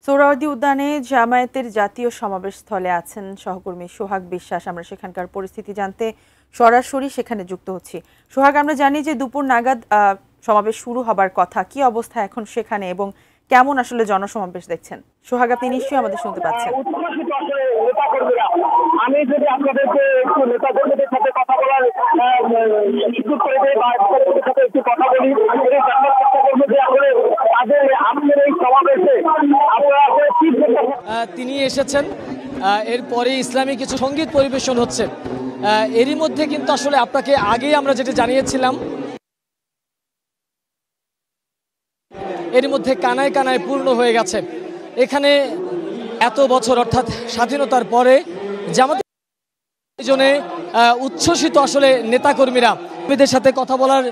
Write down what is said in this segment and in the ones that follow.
সোহরাওয়ার্দী উদ্যানে জামায়াতের জাতীয় সমাবেশ স্থলে আছেন সহকর্মী সোহাগ বিশ্বাস। আমরা সেখানকার পরিস্থিতি জানতে সরাসরি সেখানে যুক্ত হচ্ছি। সোহাগ, আমরা জানি যে দুপুর নাগাদ সমাবেশ শুরু হবার কথা, কি অবস্থা এখন সেখানে এবং কেমন আসলে জনসমাবেশ দেখছেন? সোহাগ, আপনি নিশ্চয়ই আমাদের শুনতে পাচ্ছেন। আমি যদি আপনাদেরকে একটু নেতাকর্মীদের সাথে কথা বলার সুযোগ করে দেয় বা সাথে একটু কথা বলি, জানার চেষ্টা করবো যে আসলে তাদের আপনাদের এই সমাবেশে আপনারা কি তিনি এসেছেন, এরপরে ইসলামী কিছু সঙ্গীত পরিবেশন হচ্ছে। এরই মধ্যে কিন্তু আসলে আপনাকে আগেই আমরা যেটা জানিয়েছিলাম, এর মধ্যে কানায় কানায় পূর্ণ হয়ে গেছে। এখানে এত বছর অর্থাৎ স্বাধীনতার পরে জামাতের জন্য উচ্ছ্বসিত আসলে নেতাকর্মীরা। নেতাকর্মীদের সাথে কথা বলার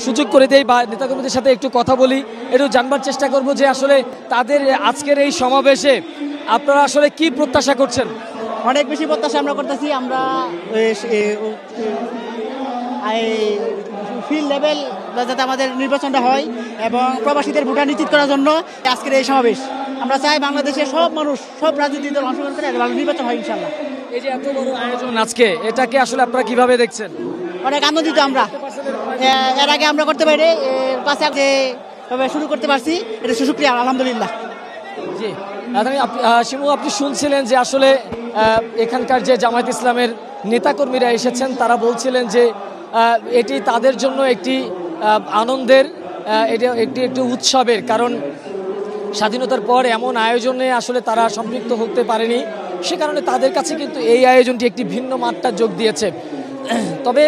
সুযোগ করে দেই বা নেতাকর্মীদের সাথে একটু কথা বলি, একটু জানবার চেষ্টা করব যে আসলে তাদের আজকের এই সমাবেশে আপনারা আসলে কি প্রত্যাশা করছেন? অনেক বেশি প্রত্যাশা আমরা করতেছি। আমরা ফিল্ড লেভেল যাতে আমাদের নির্বাচনটা হয় এবং প্রবাসীদের ভোটার নিশ্চিত করার জন্য আজকের এই সমাবেশ। আমরা চাই বাংলাদেশের সব মানুষ, সব রাজনৈতিক দল অংশগ্রহণ করে ভালো নির্বাচন হয় ইনশাল্লাহ। এই যে এত বড় আয়োজন আজকে, এটাকে আসলে আপনারা কিভাবে দেখছেন? অনেক আনন্দিত আমরা। এর আগে আমরা করতে পারি, পাশে যেভাবে শুরু করতে পারছি, এটা সুশুক্রিয়া আলহামদুলিল্লাহ। জি শিমু, আপনি শুনছিলেন যে আসলে এখানকার যে জামায়াত ইসলামের নেতাকর্মীরা এসেছেন, তারা বলছিলেন যে এটি তাদের জন্য একটি আনন্দের, এটা একটি উৎসবের, কারণ স্বাধীনতার পর এমন আয়োজনে আসলে তারা সম্পৃক্ত হতে পারেনি। সে কারণে তাদের কাছে কিন্তু এই আয়োজনটি একটি ভিন্ন মাত্রা যোগ দিয়েছে। তবে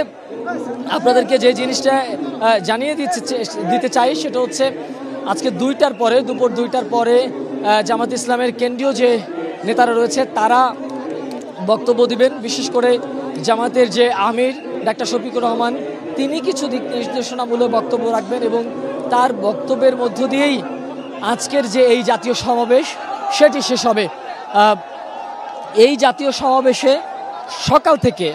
আপনাদেরকে যে জিনিসটা জানিয়ে দিতে চাই সেটা হচ্ছে আজকে দুপুর 2টার পরে জামাত ইসলামের কেন্দ্রীয় যে নেতারা রয়েছে তারা বক্তব্য দিবেন। বিশেষ করে জামাতের যে আমির ডাক্তার শফিকুর রহমান, তিনি কিছু দিক নির্দেশনামূলক বক্তব্য রাখবেন এবং তার বক্তব্যের মধ্য দিয়েই আজকের যে এই জাতীয় সমাবেশ সেটি শেষ হবে। এই জাতীয় সমাবেশে সকাল থেকে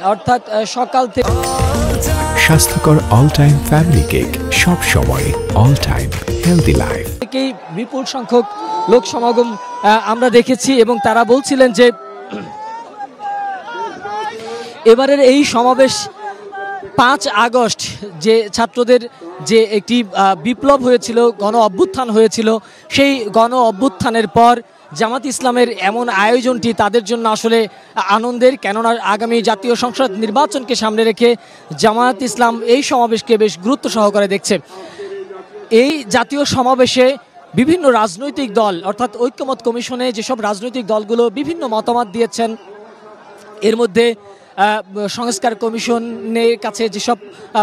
স্বাস্থ্যকর অল টাইম ফ্যামিলি কেক, সব সময় অল টাইম হেলদি লাইফ থেকেই বিপুল সংখ্যক লোক সমাগম আমরা দেখেছি এবং তারা বলছিলেন যে এবারের এই সমাবেশ 5 আগস্ট যে ছাত্রদের যে একটি বিপ্লব হয়েছিল, গণ অভ্যুত্থান হয়েছিল, সেই গণ অভ্যুত্থানের পর জামাত ইসলামের এমন আয়োজনটি তাদের জন্য আসলে আনন্দের। কেননা আগামী জাতীয় সংসদ নির্বাচনকে সামনে রেখে জামাত ইসলাম এই সমাবেশকে বেশ গুরুত্ব সহকারে দেখছে। এই জাতীয় সমাবেশে বিভিন্ন রাজনৈতিক দল অর্থাৎ ঐক্যমত কমিশনে যেসব রাজনৈতিক দলগুলো বিভিন্ন মতামত দিয়েছেন, এর মধ্যে সংস্কার কমিশনের কাছে যেসব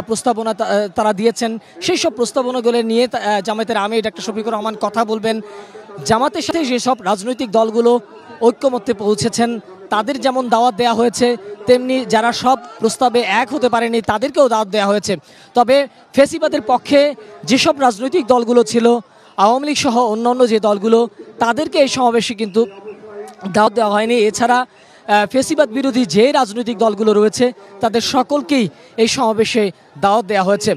প্রস্তাবনা তারা দিয়েছেন, সেই সব প্রস্তাবনাগুলো নিয়ে জামায়াতের আমির ডাক্তার শফিকুর রহমান কথা বলবেন। জামাতের সাথে যেসব রাজনৈতিক দলগুলো ঐক্যমত্যে পৌঁছেছেন তাদের যেমন দাওয়াত দেওয়া হয়েছে, তেমনি যারা সব প্রস্তাবে এক হতে পারেনি তাদেরকেও দাওয়াত দেওয়া হয়েছে। তবে ফ্যাসিবাদের পক্ষে যেসব রাজনৈতিক দলগুলো ছিল, আওয়ামী লীগ সহ অন্যান্য যে দলগুলো, তাদেরকে এই সমাবেশে কিন্তু দাওয়াত দেওয়া হয়নি। এছাড়া ফ্যাসিবাদ বিরোধী যে রাজনৈতিক দলগুলো রয়েছে তাদের সকলকেই এই সমাবেশে দাওয়াত দেওয়া হয়েছে।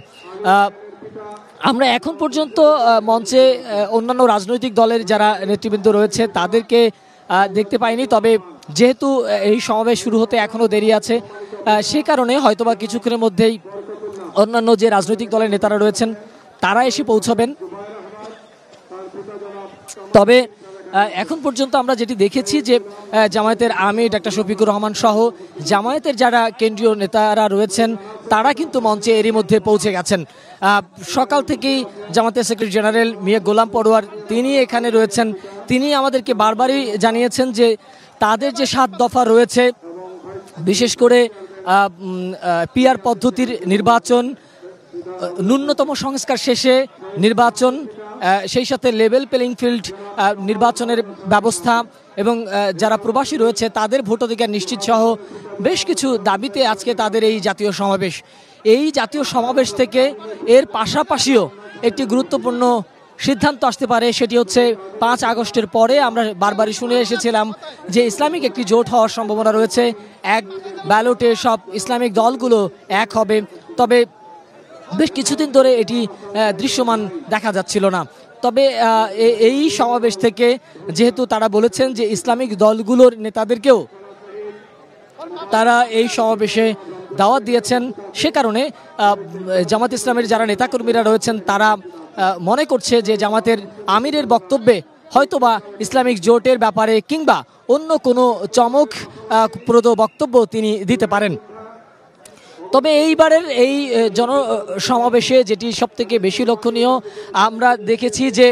আমরা এখন পর্যন্ত মঞ্চে অন্যান্য রাজনৈতিক দলের যারা নেতৃবৃন্দ রয়েছে তাদেরকে দেখতে পাইনি। তবে যেহেতু এই সমাবেশ শুরু হতে এখনও দেরি আছে, সে কারণে হয়তোবা কিছুক্ষণের মধ্যেই অন্যান্য যে রাজনৈতিক দলের নেতারা রয়েছেন তারা এসে পৌঁছাবেন। তবে এখন পর্যন্ত আমরা যেটি দেখেছি যে জামায়াতের আমির ডাক্তার শফিকুর রহমান সহ জামায়াতের যারা কেন্দ্রীয় নেতারা রয়েছেন তারা কিন্তু মঞ্চে এরই মধ্যে পৌঁছে গেছেন। সকাল থেকেই জামায়াতের সেক্রেটারি জেনারেল মিয়া গোলাম পরোয়ার তিনি এখানে রয়েছেন। তিনি আমাদেরকে বারবারই জানিয়েছেন যে তাদের যে 7 দফা রয়েছে, বিশেষ করে পিআর পদ্ধতির নির্বাচন, ন্যূনতম সংস্কার শেষে নির্বাচন, সেই সাথে লেভেল প্লেইং ফিল্ড নির্বাচনের ব্যবস্থা এবং যারা প্রবাসী রয়েছে তাদের ভোটাধিকার নিশ্চিত সহ বেশ কিছু দাবিতে আজকে তাদের এই জাতীয় সমাবেশ। এই জাতীয় সমাবেশ থেকে এর পাশাপাশিও একটি গুরুত্বপূর্ণ সিদ্ধান্ত আসতে পারে, সেটি হচ্ছে 5 আগস্টের পরে আমরা বারবারই শুনে এসেছিলাম যে ইসলামিক একটি জোট হওয়ার সম্ভাবনা রয়েছে, এক ব্যালটে সব ইসলামিক দলগুলো এক হবে। তবে বেশ কিছুদিন ধরে এটি দৃশ্যমান দেখা যাচ্ছিল না। তবে এই সমাবেশ থেকে যেহেতু তারা বলেছেন যে ইসলামিক দলগুলোর নেতাদেরকেও তারা এই সমাবেশে দাওয়াত দিয়েছেন, সে কারণে জামাত ইসলামের যারা নেতাকর্মীরা রয়েছেন তারা মনে করছে যে জামাতের আমিরের বক্তব্যে হয়তোবা ইসলামিক জোটের ব্যাপারে কিংবা অন্য কোনো চমকপ্রদ বক্তব্য তিনি দিতে পারেন। তবে এইবারের এই জনসমাবেশে যেটি সবথেকে বেশি লক্ষণীয়, আমরা দেখেছি যে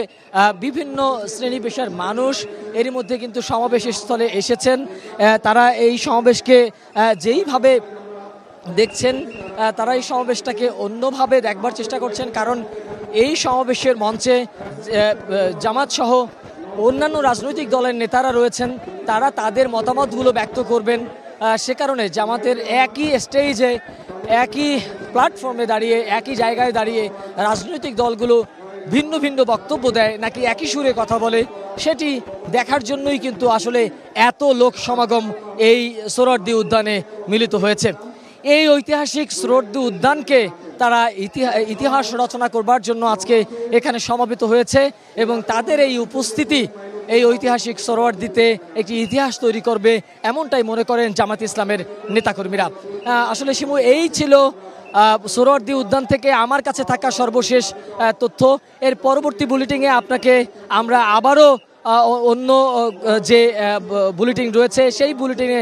বিভিন্ন শ্রেণী পেশার মানুষ এরই মধ্যে কিন্তু সমাবেশের স্থলে এসেছেন। তারা এই সমাবেশকে যেইভাবে দেখছেন, তারা এই সমাবেশটাকে অন্যভাবে দেখবার চেষ্টা করছেন, কারণ এই সমাবেশের মঞ্চে জামাত সহ অন্যান্য রাজনৈতিক দলের নেতারা রয়েছেন, তারা তাদের মতামতগুলো ব্যক্ত করবেন। সে কারণে জামাতের একই স্টেজে, একই প্ল্যাটফর্মে দাঁড়িয়ে, একই জায়গায় দাঁড়িয়ে রাজনৈতিক দলগুলো ভিন্ন ভিন্ন বক্তব্য দেয় নাকি একই সুরে কথা বলে, সেটি দেখার জন্যই কিন্তু আসলে এত লোক সমাগম এই সোহরাওয়ার্দী উদ্যানে মিলিত হয়েছে। এই ঐতিহাসিক সোহরাওয়ার্দী উদ্যানকে তারা ইতিহাস রচনা করবার জন্য আজকে এখানে সমবেত হয়েছে এবং তাদের এই উপস্থিতি এই ঐতিহাসিক সোহরাওয়ার্দীতে একটি ইতিহাস তৈরি করবে, এমনটাই মনে করেন জামাত ইসলামের নেতাকর্মীরা। আসলে শিমু, এই ছিল সোহরাওয়ার্দী উদ্যান থেকে আমার কাছে থাকা সর্বশেষ তথ্য। এর পরবর্তী বুলেটিনে আপনাকে আমরা আবারও অন্য যে বুলেটিন রয়েছে সেই বুলেটিনে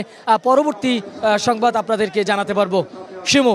পরবর্তী সংবাদ আপনাদেরকে জানাতে পারবো। শিমু।